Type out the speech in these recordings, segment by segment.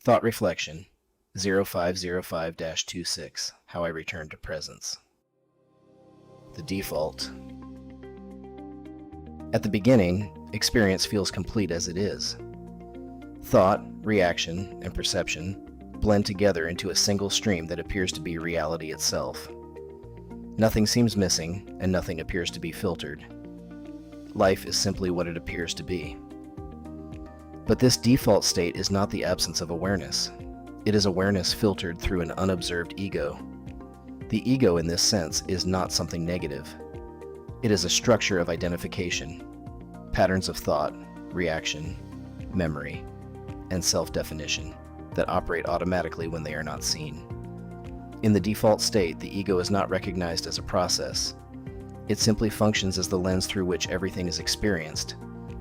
Thought Reflection 0505-26, How I Return to Presence. The default. At the beginning, experience feels complete as it is. Thought, reaction, and perception blend together into a single stream that appears to be reality itself. Nothing seems missing, and nothing appears to be filtered. Life is simply what it appears to be. But this default state is not the absence of awareness. It is awareness filtered through an unobserved ego. The ego in this sense is not something negative. It is a structure of identification, patterns of thought, reaction, memory, and self-definition that operate automatically when they are not seen. In the default state, the ego is not recognized as a process. It simply functions as the lens through which everything is experienced,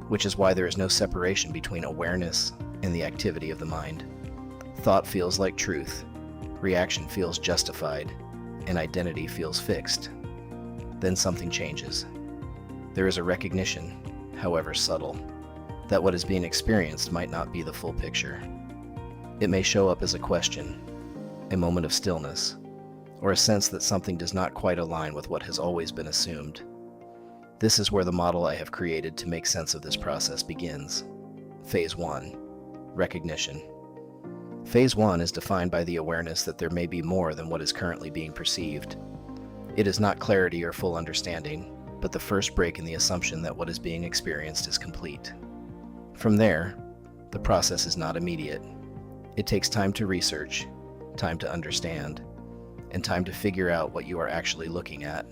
which is why there is no separation between awareness and the activity of the mind. Thought feels like truth, reaction feels justified, and identity feels fixed. Then something changes. There is a recognition, however subtle, that what is being experienced might not be the full picture. It may show up as a question, a moment of stillness, or a sense that something does not quite align with what has always been assumed. This is where the model I have created to make sense of this process begins. Phase 1. Recognition. Phase 1 is defined by the awareness that there may be more than what is currently being perceived. It is not clarity or full understanding, but the first break in the assumption that what is being experienced is complete. From there, the process is not immediate. It takes time to research, time to understand, and time to figure out what you are actually looking at.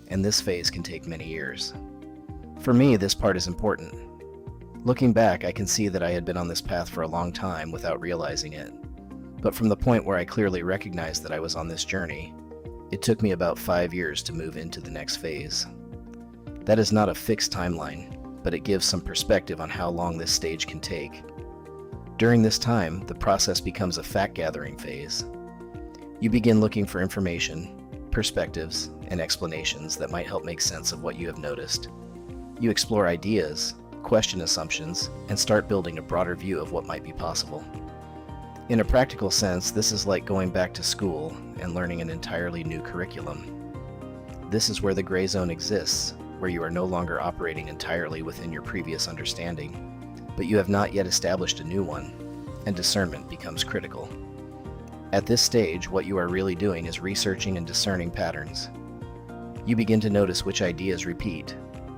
And this phase can take many years. For me, this part is important. Looking back, I can see that I had been on this path for a long time without realizing it. But from the point where I clearly recognized that I was on this journey, it took me about 5 years to move into the next phase. That is not a fixed timeline, but it gives some perspective on how long this stage can take. During this time, the process becomes a fact-gathering phase. You begin looking for information, perspectives, and explanations that might help make sense of what you have noticed. You explore ideas, question assumptions, and start building a broader view of what might be possible. In a practical sense, this is like going back to school and learning an entirely new curriculum. This is where the gray zone exists, where you are no longer operating entirely within your previous understanding, but you have not yet established a new one, and discernment becomes critical. At this stage, what you are really doing is researching and discerning patterns. You begin to notice which ideas repeat,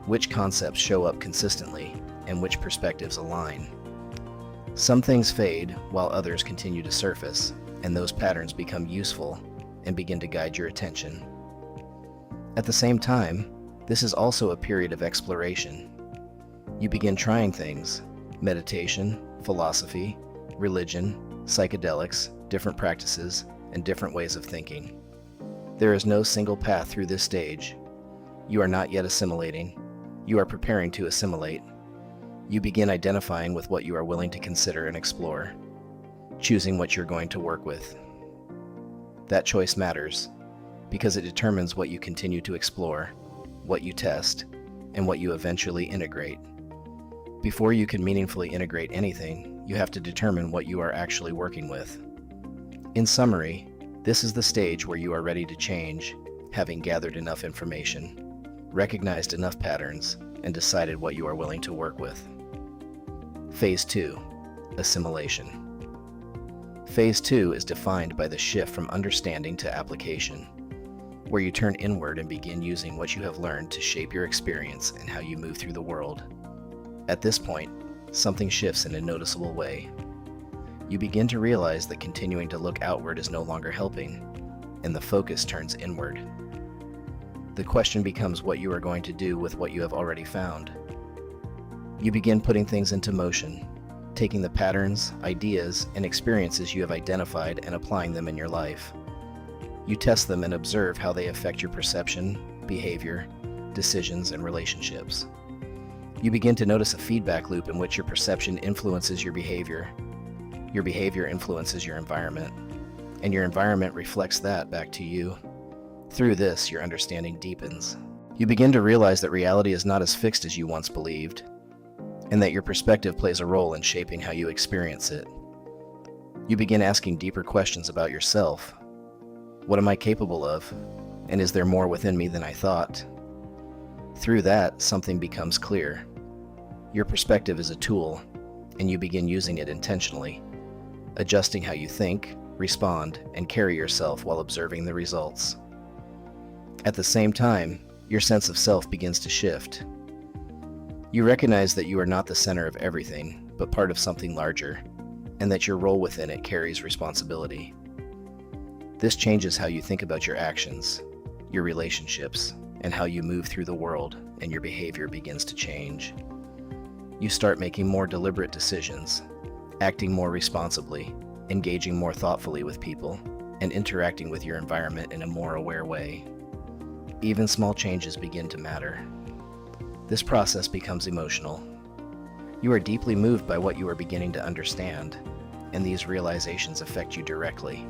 which concepts show up consistently, and which perspectives align. Some things fade while others continue to surface, and those patterns become useful and begin to guide your attention. At the same time, this is also a period of exploration. You begin trying things: meditation, philosophy, religion, psychedelics, different practices, and different ways of thinking. There is no single path through this stage. You are not yet assimilating. You are preparing to assimilate. You begin identifying with what you are willing to consider and explore, choosing what you're going to work with. That choice matters, because it determines what you continue to explore, what you test, and what you eventually integrate. Before you can meaningfully integrate anything, you have to determine what you are actually working with. In summary, this is the stage where you are ready to change, having gathered enough information, recognized enough patterns, and decided what you are willing to work with. Phase 2. Assimilation. Phase 2 is defined by the shift from understanding to application, where you turn inward and begin using what you have learned to shape your experience and how you move through the world. At this point, something shifts in a noticeable way. You begin to realize that continuing to look outward is no longer helping, and the focus turns inward. The question becomes what you are going to do with what you have already found. You begin putting things into motion, taking the patterns, ideas, and experiences you have identified and applying them in your life. You test them and observe how they affect your perception, behavior, decisions, and relationships. You begin to notice a feedback loop in which your perception influences your behavior influences your environment, and your environment reflects that back to you. Through this, your understanding deepens. You begin to realize that reality is not as fixed as you once believed, and that your perspective plays a role in shaping how you experience it. You begin asking deeper questions about yourself. What am I capable of? And is there more within me than I thought? Through that, something becomes clear. Your perspective is a tool, and you begin using it intentionally, adjusting how you think, respond, and carry yourself while observing the results. At the same time, your sense of self begins to shift. You recognize that you are not the center of everything, but part of something larger, and that your role within it carries responsibility. This changes how you think about your actions, your relationships, and how you move through the world, and your behavior begins to change. You start making more deliberate decisions, acting more responsibly, engaging more thoughtfully with people, and interacting with your environment in a more aware way. Even small changes begin to matter. This process becomes emotional. You are deeply moved by what you are beginning to understand, and these realizations affect you directly.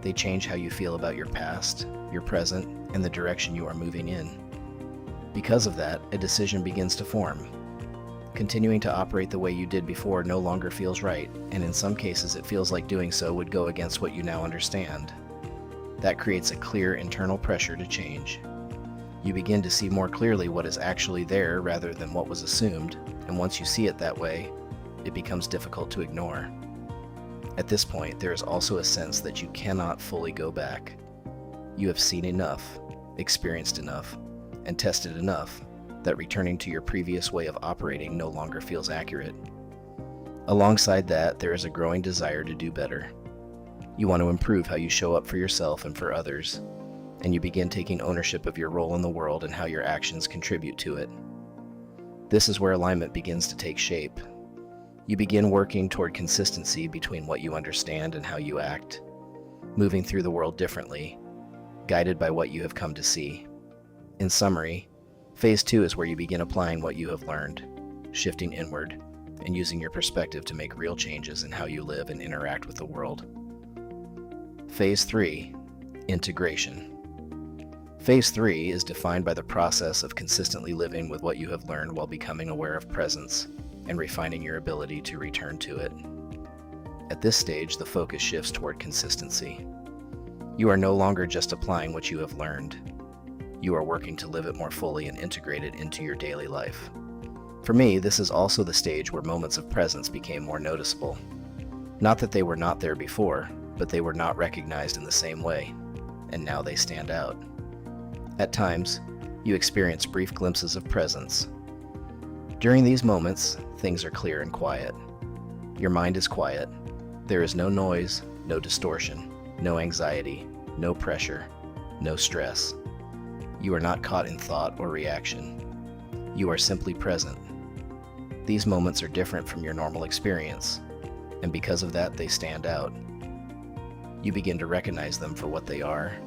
They change how you feel about your past, your present, and the direction you are moving in. Because of that, a decision begins to form. Continuing to operate the way you did before no longer feels right, and in some cases it feels like doing so would go against what you now understand. That creates a clear internal pressure to change. You begin to see more clearly what is actually there rather than what was assumed, and once you see it that way, it becomes difficult to ignore. At this point, there is also a sense that you cannot fully go back. You have seen enough, experienced enough, and tested enough that returning to your previous way of operating no longer feels accurate. Alongside that, there is a growing desire to do better. You want to improve how you show up for yourself and for others, and you begin taking ownership of your role in the world and how your actions contribute to it. This is where alignment begins to take shape. You begin working toward consistency between what you understand and how you act, moving through the world differently, guided by what you have come to see. In summary, Phase 2 is where you begin applying what you have learned, shifting inward, and using your perspective to make real changes in how you live and interact with the world. Phase 3, Integration. Phase 3 is defined by the process of consistently living with what you have learned while becoming aware of presence and refining your ability to return to it. At this stage, the focus shifts toward consistency. You are no longer just applying what you have learned. You are working to live it more fully and integrate it into your daily life. For me, this is also the stage where moments of presence became more noticeable. Not that they were not there before, but they were not recognized in the same way, and now they stand out. At times, you experience brief glimpses of presence. During these moments, things are clear and quiet. Your mind is quiet. There is no noise, no distortion, no anxiety, no pressure, no stress. You are not caught in thought or reaction. You are simply present. These moments are different from your normal experience, and because of that, they stand out. You begin to recognize them for what they are,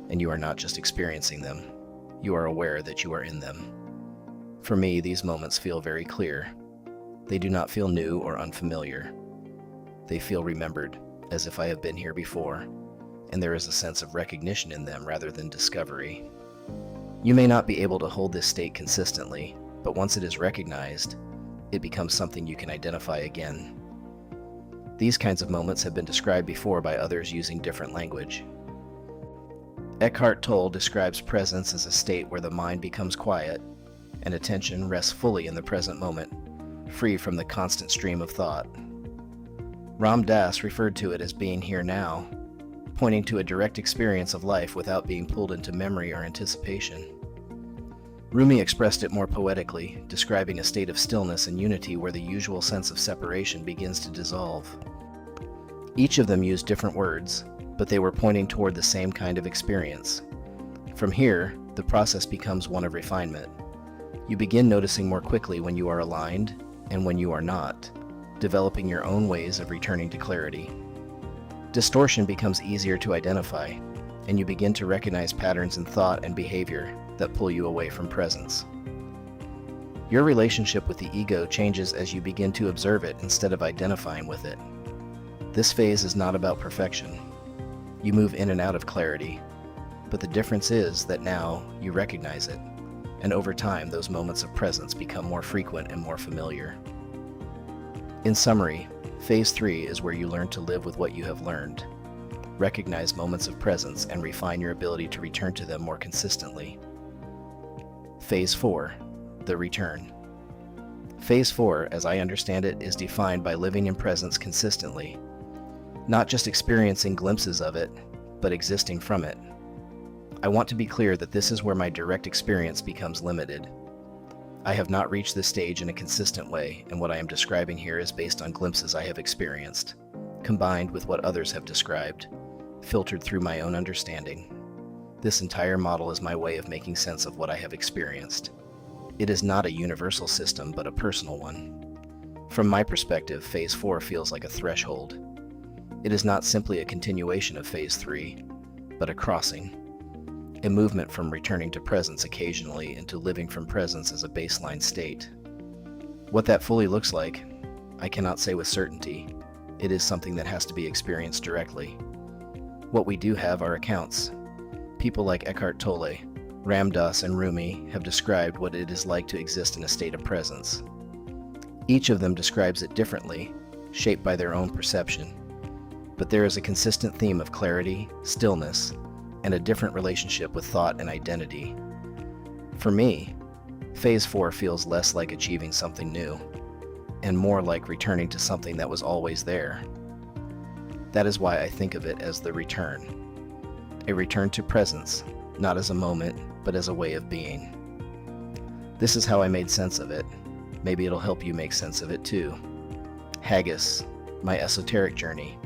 and you are not just experiencing them. You are aware that you are in them. For me, these moments feel very clear. They do not feel new or unfamiliar. They feel remembered, as if I have been here before, and there is a sense of recognition in them rather than discovery. You may not be able to hold this state consistently, but once it is recognized, it becomes something you can identify again. These kinds of moments have been described before by others using different language. Eckhart Tolle describes presence as a state where the mind becomes quiet and attention rests fully in the present moment, free from the constant stream of thought. Ram Dass referred to it as being here now, pointing to a direct experience of life without being pulled into memory or anticipation. Rumi expressed it more poetically, describing a state of stillness and unity where the usual sense of separation begins to dissolve. Each of them used different words, but they were pointing toward the same kind of experience. From here, the process becomes one of refinement. You begin noticing more quickly when you are aligned and when you are not, developing your own ways of returning to clarity. Distortion becomes easier to identify, and you begin to recognize patterns in thought and behavior that pull you away from presence. Your relationship with the ego changes as you begin to observe it instead of identifying with it. This phase is not about perfection. You move in and out of clarity, but the difference is that now you recognize it, and over time those moments of presence become more frequent and more familiar. In summary, Phase 3 is where you learn to live with what you have learned, recognize moments of presence, and refine your ability to return to them more consistently. Phase 4, the return. Phase 4, as I understand it, is defined by living in presence consistently, not just experiencing glimpses of it, but existing from it. I want to be clear that this is where my direct experience becomes limited. I have not reached this stage in a consistent way, and what I am describing here is based on glimpses I have experienced, combined with what others have described, filtered through my own understanding. This entire model is my way of making sense of what I have experienced. It is not a universal system, but a personal one. From my perspective, Phase 4 feels like a threshold. It is not simply a continuation of Phase 3, but a crossing. A movement from returning to presence occasionally into living from presence as a baseline state. What that fully looks like, I cannot say with certainty. It is something that has to be experienced directly. What we do have are accounts. People like Eckhart Tolle, Ram Dass, and Rumi have described what it is like to exist in a state of presence. Each of them describes it differently, shaped by their own perception. But there is a consistent theme of clarity, stillness, and a different relationship with thought and identity. For me, Phase 4 feels less like achieving something new, and more like returning to something that was always there. That is why I think of it as the return. A return to presence, not as a moment, but as a way of being. This is how I made sense of it. Maybe it'll help you make sense of it too. Haggis, my esoteric journey,